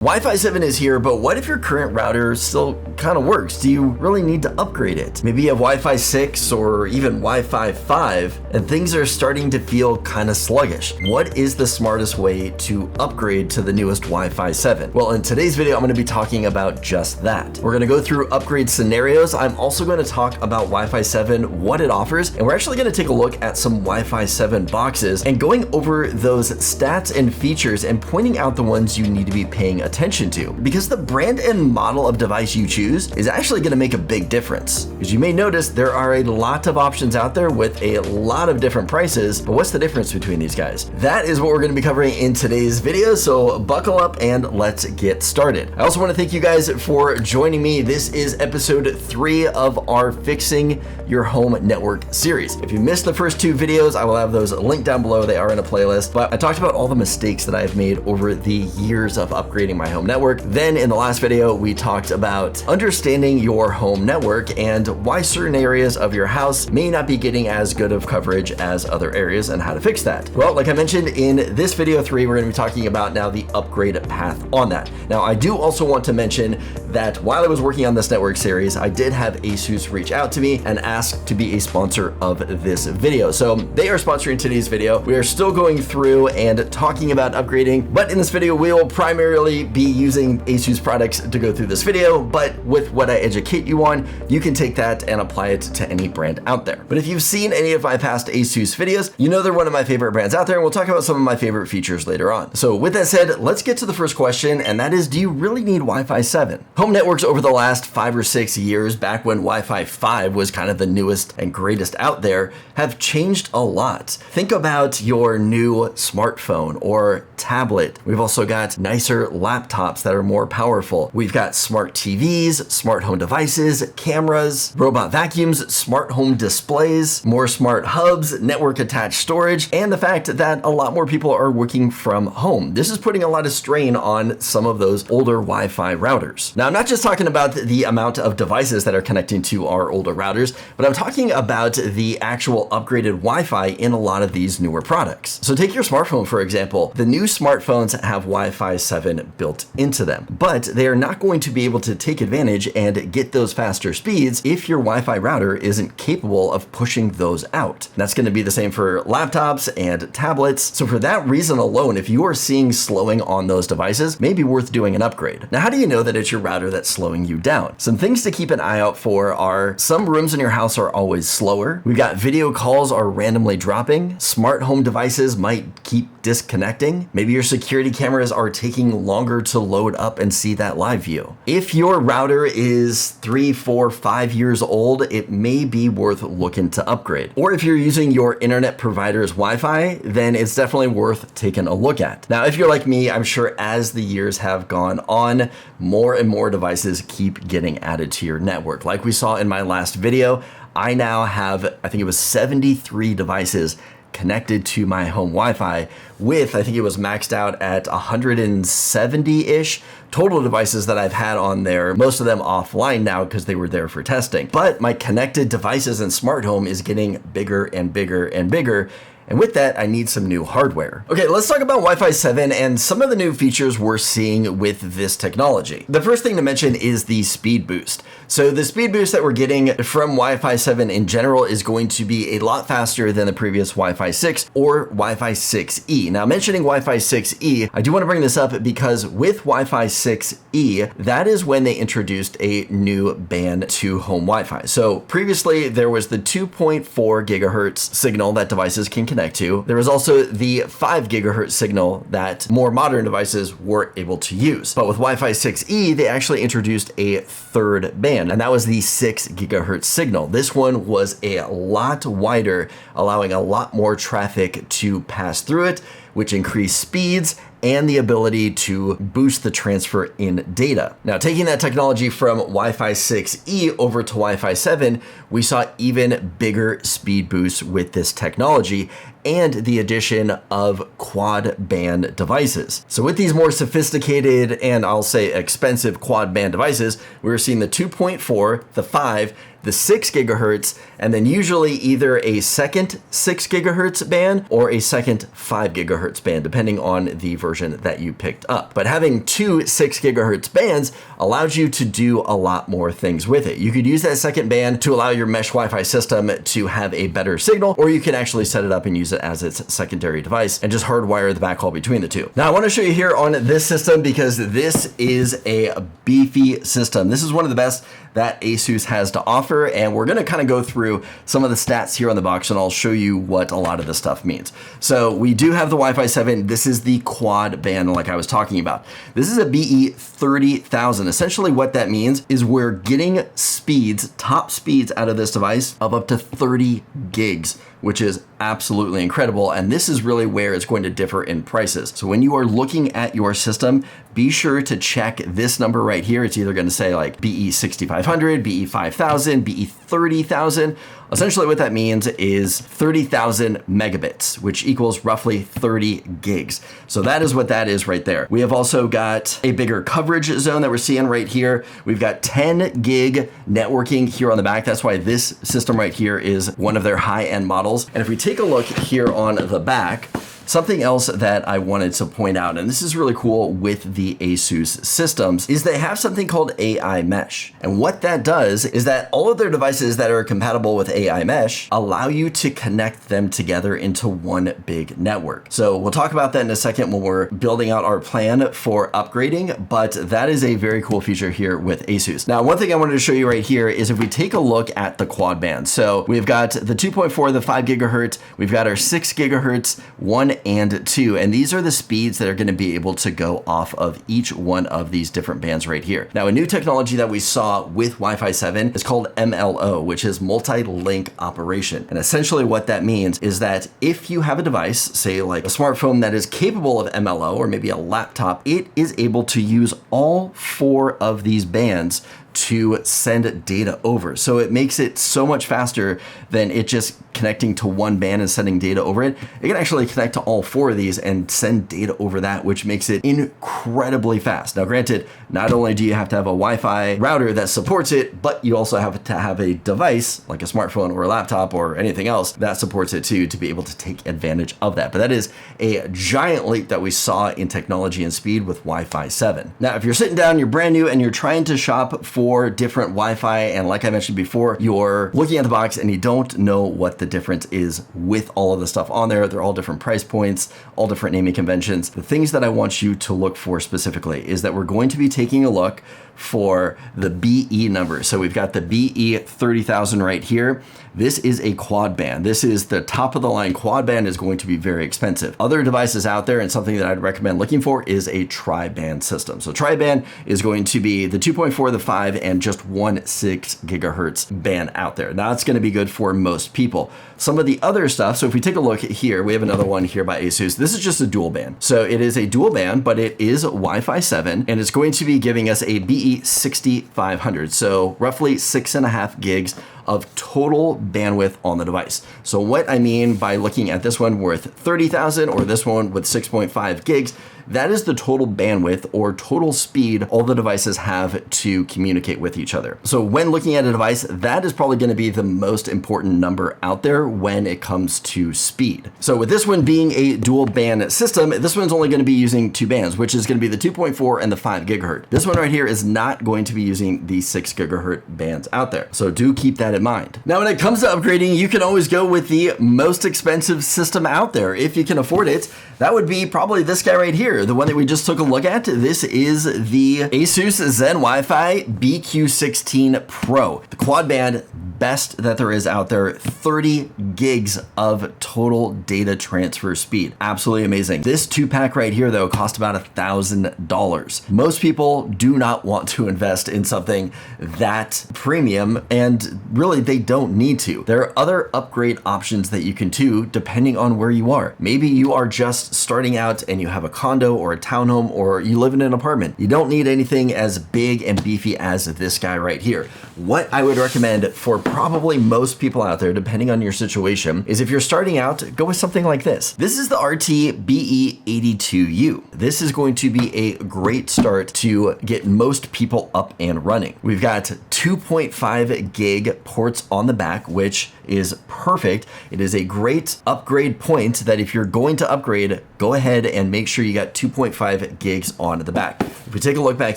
Wi-Fi 7 is here, but what if your current router still kind of works? Do you really need to upgrade it? Maybe you have Wi-Fi 6 or even Wi-Fi 5 and things are starting to feel kind of sluggish. What is the smartest way to upgrade to the newest Wi-Fi 7? Well, in today's video, I'm going to be talking about just that. We're going to go through upgrade scenarios. I'm also going to talk about Wi-Fi 7, what it offers, and we're actually going to take a look at some Wi-Fi 7 boxes and going over those stats and features and pointing out the ones you need to be paying attention to, because the brand and model of device you choose is actually going to make a big difference. As you may notice, there are a lot of options out there with a lot of different prices, but what's the difference between these guys? That is what we're going to be covering in today's video, so buckle up and let's get started. I also want to thank you guys for joining me. This is episode 3 of our Fixing Your Home Network series. If you missed the first 2 videos, I will have those linked down below. They are in a playlist, but I talked about all the mistakes that I've made over the years of upgrading my home network. Then in the last video, we talked about understanding your home network and why certain areas of your house may not be getting as good of coverage as other areas and how to fix that. Well, like I mentioned in this video 3, we're going to be talking about now the upgrade path on that. Now, I do also want to mention that while I was working on this network series, I did have ASUS reach out to me and ask to be a sponsor of this video. So they are sponsoring today's video. We are still going through and talking about upgrading, but in this video, we will primarily be using ASUS products to go through this video, but with what I educate you on, you can take that and apply it to any brand out there. But if you've seen any of my past ASUS videos, you know they're one of my favorite brands out there, and we'll talk about some of my favorite features later on. So with that said, let's get to the first question, and that is, do you really need Wi-Fi 7? Home networks over the last 5 or 6 years, back when Wi-Fi 5 was kind of the newest and greatest out there, have changed a lot. Think about your new smartphone or tablet. We've also got nicer laptops that are more powerful. We've got smart TVs, smart home devices, cameras, robot vacuums, smart home displays, more smart hubs, network attached storage, and the fact that a lot more people are working from home. This is putting a lot of strain on some of those older Wi-Fi routers. Now, I'm not just talking about the amount of devices that are connecting to our older routers, but I'm talking about the actual upgraded Wi-Fi in a lot of these newer products. So take your smartphone, for example. The new smartphones have Wi-Fi 7 built into them, but they are not going to be able to take advantage and get those faster speeds if your Wi-Fi router isn't capable of pushing those out. That's going to be the same for laptops and tablets. So for that reason alone, if you are seeing slowing on those devices, may be worth doing an upgrade. Now, how do you know that it's your router that's slowing you down? Some things to keep an eye out for are some rooms in your house are always slower. We've got video calls are randomly dropping. Smart home devices might keep disconnecting. Maybe your security cameras are taking longer to load up and see that live view. If your router is 3, 4, 5 years old, it may be worth looking to upgrade. Or if you're using your internet provider's Wi-Fi, then it's definitely worth taking a look at. Now, if you're like me, I'm sure as the years have gone on, more and more devices keep getting added to your network. Like we saw in my last video, I now have, I think it was 73 devices connected to my home Wi-Fi with, I think it was maxed out at 170-ish total devices that I've had on there, most of them offline now because they were there for testing. But my connected devices and smart home is getting bigger and bigger and bigger. And with that, I need some new hardware. Okay, let's talk about Wi-Fi 7 and some of the new features we're seeing with this technology. The first thing to mention is the speed boost. So the speed boost that we're getting from Wi-Fi 7 in general is going to be a lot faster than the previous Wi-Fi 6 or Wi-Fi 6E. Now, mentioning Wi-Fi 6E, I do want to bring this up because with Wi-Fi 6E, that is when they introduced a new band to home Wi-Fi. So previously, there was the 2.4 gigahertz signal that devices can connect to. There was also the 5 gigahertz signal that more modern devices were able to use. But with Wi-Fi 6E, they actually introduced a third band, and that was the 6 gigahertz signal. This one was a lot wider, allowing a lot more traffic to pass through it, which increased speeds and the ability to boost the transfer in data. Now, taking that technology from Wi-Fi 6E over to Wi-Fi 7, we saw even bigger speed boosts with this technology and the addition of quad band devices. So with these more sophisticated and I'll say expensive quad band devices, we were seeing the 2.4, the 5, the 6 gigahertz, and then usually either a second 6 gigahertz band or a second 5 gigahertz band, depending on the version that you picked up. But having two 6 gigahertz bands allows you to do a lot more things with it. You could use that second band to allow your mesh Wi-Fi system to have a better signal, or you can actually set it up and use it as its secondary device and just hardwire the backhaul between the two. Now I want to show you here on this system because this is a beefy system. This is one of the best that ASUS has to offer, and we're going to kind of go through some of the stats here on the box, and I'll show you what a lot of this stuff means. So we do have the Wi-Fi 7. This is the quad band like I was talking about. This is a BE 30,000. Essentially what that means is we're getting speeds, top speeds out of this device of up to 30 gigs, which is absolutely incredible. And this is really where it's going to differ in prices. So when you are looking at your system, be sure to check this number right here. It's either going to say like BE 6500, BE 5000, BE 30,000. Essentially what that means is 30,000 megabits, which equals roughly 30 gigs. So that is what that is right there. We have also got a bigger coverage zone that we're seeing right here. We've got 10 gig networking here on the back. That's why this system right here is one of their high-end models. And if we take a look here on the back, something else that I wanted to point out, and this is really cool with the ASUS systems, is they have something called AI Mesh. And what that does is that all of their devices that are compatible with AI Mesh allow you to connect them together into one big network. So we'll talk about that in a second when we're building out our plan for upgrading, but that is a very cool feature here with ASUS. Now, one thing I wanted to show you right here is if we take a look at the quad band. So we've got the 2.4, the 5 gigahertz, we've got our 6 gigahertz, 1 and 2, and these are the speeds that are going to be able to go off of each one of these different bands right here. Now, a new technology that we saw with Wi-Fi 7 is called MLO, which is multi-link operation. And essentially what that means is that if you have a device, say like a smartphone that is capable of MLO, or maybe a laptop, it is able to use all 4 of these bands to send data over. So it makes it so much faster than it just connecting to one band and sending data over it. It can actually connect to all 4 of these and send data over that, which makes it incredibly fast. Now, granted, not only do you have to have a Wi-Fi router that supports it, but you also have to have a device like a smartphone or a laptop or anything else that supports it too, to be able to take advantage of that. But that is a giant leap that we saw in technology and speed with Wi-Fi 7. Now, if you're sitting down, you're brand new, and you're trying to shop for different Wi-Fi, and like I mentioned before, you're looking at the box and you don't know what the difference is with all of the stuff on there. They're all different price points, all different naming conventions. The things that I want you to look for specifically is that we're going to be taking a look for the BE numbers. So we've got the BE 30,000 right here. This is a quad band. This is the top of the line. Quad band is going to be very expensive. Other devices out there, and something that I'd recommend looking for, is a tri-band system. So tri-band is going to be the 2.4, the 5, and just one 6 gigahertz band out there. That's going to be good for most people. Some of the other stuff, so if we take a look here, we have another one here by ASUS. This is just a dual band. So it is a dual band, but it is Wi-Fi 7, and it's going to be giving us a BE 6500. So roughly 6.5 gigs of total bandwidth on the device. So what I mean by looking at this one with 30,000 or this one with 6.5 gigs, that is the total bandwidth or total speed all the devices have to communicate with each other. So when looking at a device, that is probably going to be the most important number out there when it comes to speed. So with this one being a dual band system, this one's only going to be using 2 bands, which is going to be the 2.4 and the 5 gigahertz. This one right here is not going to be using the 6 gigahertz bands out there. So do keep that in mind. Now, when it comes to upgrading, you can always go with the most expensive system out there if you can afford it. That would be probably this guy right here, the one that we just took a look at. This is the ASUS Zen Wi-Fi BQ16 Pro, the quad band best that there is out there. 30 gigs of total data transfer speed. Absolutely amazing. This 2-pack right here though cost about $1,000. Most people do not want to invest in something that premium, and really they don't need to. There are other upgrade options that you can do depending on where you are. Maybe you are just starting out and you have a condo or a townhome, or you live in an apartment. You don't need anything as big and beefy as this guy right here. What I would recommend for probably most people out there, depending on your situation, is if you're starting out, go with something like this. This is the RT BE82U. This is going to be a great start to get most people up and running. We've got 2.5 gig ports on the back, which is perfect. It is a great upgrade point that if you're going to upgrade, go ahead and make sure you got 2.5 gigs on the back. If we take a look back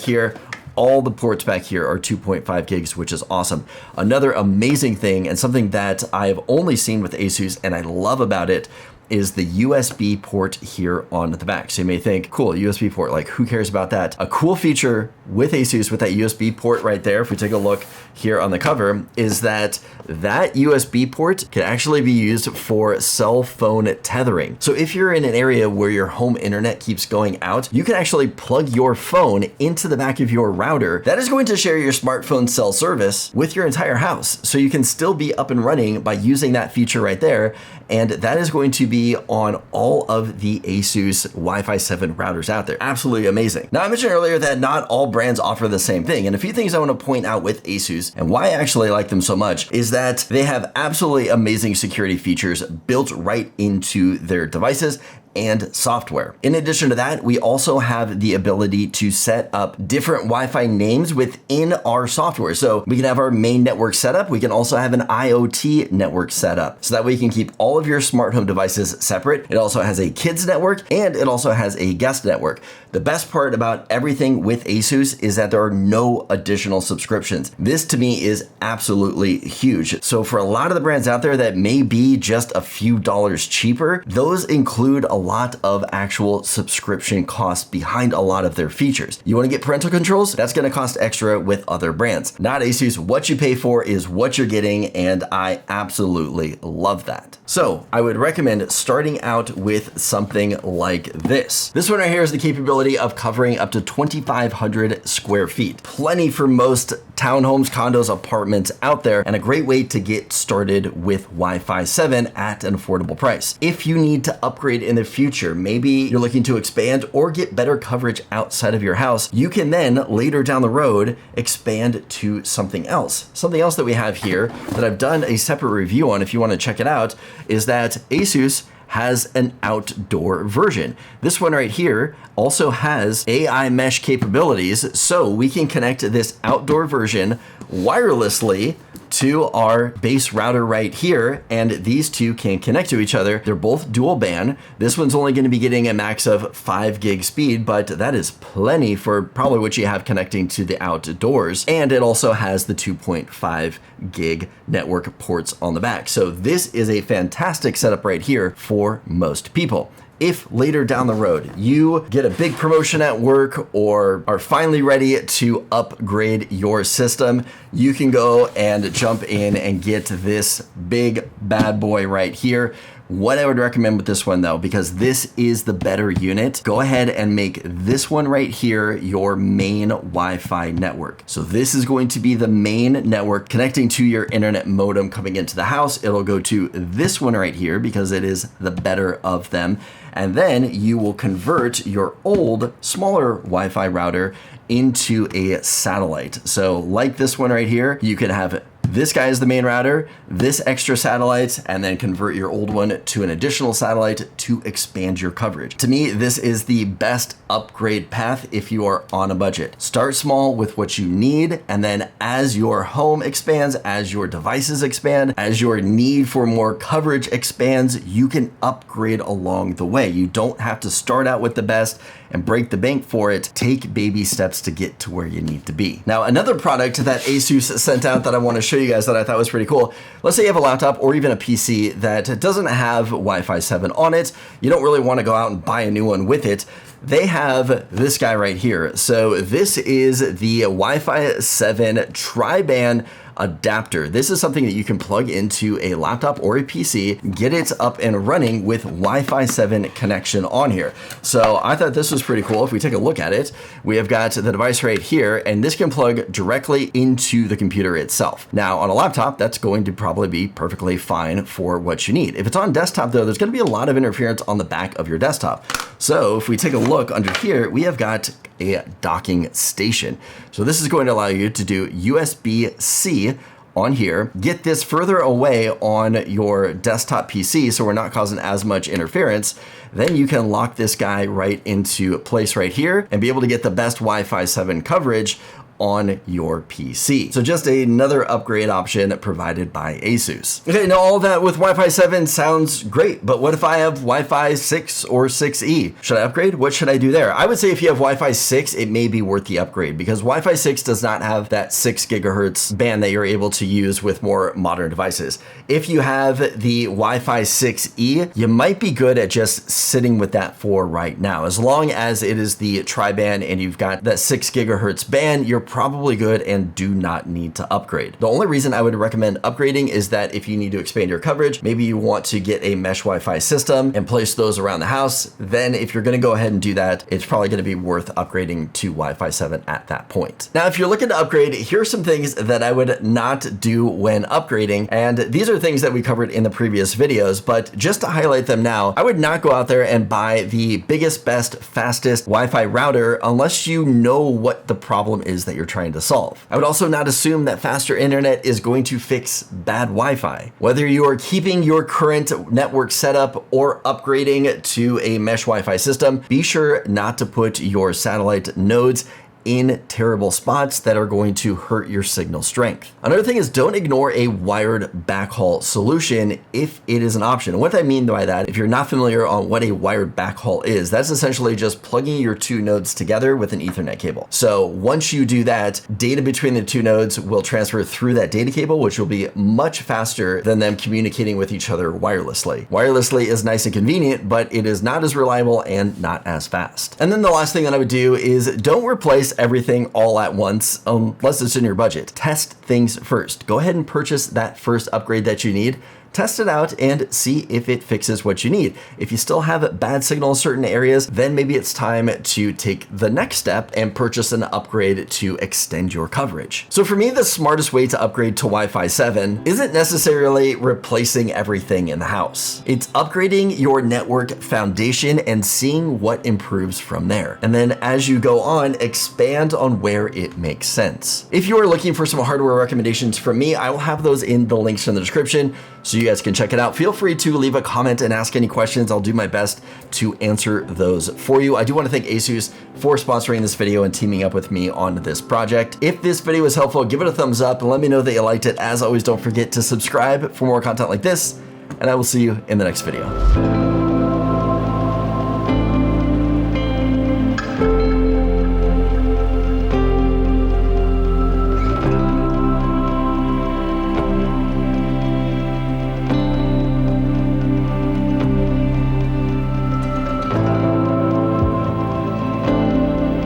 here, all the ports back here are 2.5 gigs, which is awesome. Another amazing thing, and something that I've only seen with ASUS and I love about it, is the USB port here on the back. So you may think, cool, USB port, like who cares about that? A cool feature with ASUS with that USB port right there, if we take a look here on the cover, is that USB port can actually be used for cell phone tethering. So if you're in an area where your home internet keeps going out, you can actually plug your phone into the back of your router. That is going to share your smartphone cell service with your entire house. So you can still be up and running by using that feature right there. And that is going to be on all of the ASUS Wi-Fi 7 routers out there. Absolutely amazing. Now, I mentioned earlier that not all brands offer the same thing. And a few things I want to point out with ASUS and why I actually like them so much is that they have absolutely amazing security features built right into their devices and software. In addition to that, we also have the ability to set up different Wi-Fi names within our software. So we can have our main network set up. We can also have an IoT network set up. So that way you can keep all of your smart home devices separate. It also has a kids network and it also has a guest network. The best part about everything with ASUS is that there are no additional subscriptions. This to me is absolutely huge. So for a lot of the brands out there that may be just a few dollars cheaper, those include a lot of actual subscription costs behind a lot of their features. You want to get parental controls? That's going to cost extra with other brands. Not ASUS. What you pay for is what you're getting, and I absolutely love that. So I would recommend starting out with something like this. This one right here is the capability of covering up to 2,500 square feet. Plenty for most townhomes, condos, apartments out there, and a great way to get started with Wi-Fi 7 at an affordable price. If you need to upgrade in the future, maybe you're looking to expand or get better coverage outside of your house, you can then later down the road expand to something else. Something else that we have here that I've done a separate review on if you want to check it out is that ASUS has an outdoor version. This one right here also has AI mesh capabilities, so we can connect this outdoor version wirelessly to our base router right here, and these two can connect to each other. They're both dual band. This one's only going to be getting a max of 5 gig speed, but that is plenty for probably what you have connecting to the outdoors. And it also has the 2.5 gig network ports on the back. So this is a fantastic setup right here for most people. If later down the road you get a big promotion at work or are finally ready to upgrade your system, you can go and jump in and get this big bad boy right here. What I would recommend with this one though, because this is the better unit, go ahead and make this one right here your main Wi-Fi network. So this is going to be the main network connecting to your internet modem coming into the house. It'll go to this one right here because it is the better of them. And then you will convert your old, smaller Wi-Fi router into a satellite. So like this one right here, you can have this guy is the main router, this extra satellite, and then convert your old one to an additional satellite to expand your coverage. To me, this is the best upgrade path if you are on a budget. Start small with what you need, and then as your home expands, as your devices expand, as your need for more coverage expands, you can upgrade along the way. You don't have to start out with the best and break the bank for it. Take baby steps to get to where you need to be. Now, another product that ASUS sent out that I want to show you guys that I thought was pretty cool. Let's say you have a laptop or even a PC that doesn't have Wi-Fi 7 on it. You don't really want to go out and buy a new one with it. They have this guy right here. So this is the Wi-Fi 7 tri-band adapter. This is something that you can plug into a laptop or a PC, get it up and running with Wi-Fi 7 connection on here. So I thought this was pretty cool. If we take a look at it, we have got the device right here, and this can plug directly into the computer itself. Now on a laptop, that's going to probably be perfectly fine for what you need. If it's on desktop though, there's going to be a lot of interference on the back of your desktop. So if we take a look under here, we have got a docking station. So this is going to allow you to do USB-C on here, get this further away on your desktop PC so we're not causing as much interference. Then you can lock this guy right into place right here and be able to get the best Wi-Fi 7 coverage on your PC. So just another upgrade option provided by ASUS. Okay, now all that with Wi-Fi 7 sounds great, but what if I have Wi-Fi 6 or 6E? Should I upgrade? What should I do there? I would say if you have Wi-Fi 6, it may be worth the upgrade because Wi-Fi 6 does not have that 6 gigahertz band that you're able to use with more modern devices. If you have the Wi-Fi 6E, you might be good at just sitting with that for right now. As long as it is the tri-band and you've got that 6 gigahertz band, you're probably good and do not need to upgrade. The only reason I would recommend upgrading is that if you need to expand your coverage, maybe you want to get a mesh Wi-Fi system and place those around the house, then if you're gonna go ahead and do that, it's probably gonna be worth upgrading to Wi-Fi 7 at that point. Now, if you're looking to upgrade, here are some things that I would not do when upgrading, and these are things that we covered in the previous videos, but just to highlight them now, I would not go out there and buy the biggest, best, fastest Wi-Fi router unless you know what the problem is that you're trying to solve. I would also not assume that faster internet is going to fix bad Wi-Fi. Whether you are keeping your current network setup or upgrading to a mesh Wi-Fi system, be sure not to put your satellite nodes in terrible spots that are going to hurt your signal strength. Another thing is don't ignore a wired backhaul solution if it is an option. And what I mean by that, if you're not familiar on what a wired backhaul is, that's essentially just plugging your two nodes together with an Ethernet cable. So once you do that, data between the two nodes will transfer through that data cable, which will be much faster than them communicating with each other wirelessly. Wirelessly is nice and convenient, but it is not as reliable and not as fast. And then the last thing that I would do is don't replace everything all at once unless it's in your budget. Test things first. Go ahead and purchase that first upgrade that you need. Test it out and see if it fixes what you need. If you still have bad signal in certain areas, then maybe it's time to take the next step and purchase an upgrade to extend your coverage. So for me, the smartest way to upgrade to Wi-Fi 7 isn't necessarily replacing everything in the house. It's upgrading your network foundation and seeing what improves from there. And then as you go on, expand on where it makes sense. If you are looking for some hardware recommendations from me, I will have those in the links in the description, so you guys can check it out. Feel free to leave a comment and ask any questions. I'll do my best to answer those for you. I do want to thank ASUS for sponsoring this video and teaming up with me on this project. If this video was helpful, give it a thumbs up and let me know that you liked it. As always, don't forget to subscribe for more content like this, and I will see you in the next video.